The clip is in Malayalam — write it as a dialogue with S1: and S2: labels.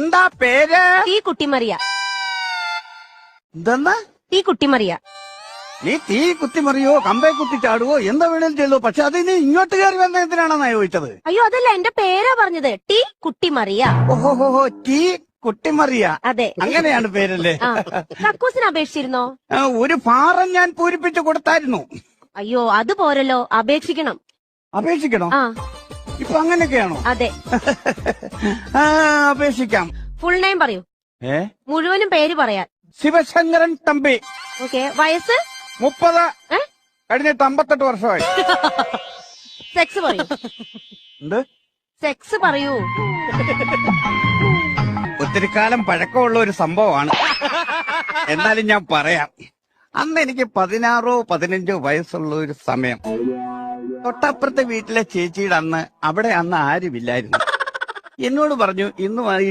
S1: എന്താ പേര്?
S2: തീ കുട്ടിമറിയ.
S1: എന്തെന്നാ?
S2: തീ കുട്ടിമറിയ.
S1: നീ തീ കുത്തിമറിയോ കമ്പേ കുത്തി ചാടുവോ എന്താ വേണേലും ചെയ്തോ, പക്ഷെ അത് നീ ഇങ്ങോട്ട് കയറി വന്ന എന്തിനാണെന്നാ ചോദിച്ചത്?
S2: അയ്യോ അതല്ല, എന്റെ പേരാ പറഞ്ഞത്. ടീ കുട്ടിമറിയ.
S1: ഓഹോ തീ കുട്ടിമറിയ.
S2: അതെ,
S1: അങ്ങനെയാണ് പേരല്ലേ?
S2: കക്കൂസിന് അപേക്ഷിച്ചിരുന്നോ?
S1: ഒരു ഫാറം ഞാൻ പൂരിപ്പിച്ചു കൊടുത്തായിരുന്നു.
S2: അയ്യോ അത് പോരല്ലോ, അപേക്ഷിക്കണം.
S1: അപേക്ഷിക്കണോ?
S2: ആ
S1: ഇപ്പൊ അങ്ങനെയൊക്കെയാണോ?
S2: അതെ.
S1: അപേക്ഷിക്കാം.
S2: ഫുൾ നെയിം പറയൂ. മുഴുവനും പേര് പറയാൻ.
S1: ശിവശങ്കരൻ തമ്പി.
S2: ഓക്കെ. വയസ്സ്?
S1: 30. കഴിഞ്ഞിട്ട് 58 വർഷമായി.
S2: സെക്സ് പറയൂ.
S1: എന്ത്
S2: സെക്സ് പറയൂ?
S1: ഒത്തിരി കാലം പഴക്കമുള്ള ഒരു സംഭവമാണ്, എന്നാലും ഞാൻ പറയാം. അന്ന് എനിക്ക് 16 15 വയസ്സുള്ള ഒരു സമയം. തൊട്ടപ്പുറത്തെ വീട്ടിലെ ചേച്ചിയുടെ അവിടെ അന്ന് ആരുമില്ലായിരുന്നു. എന്നോട് പറഞ്ഞു, ഇന്ന് വൈകിട്ട്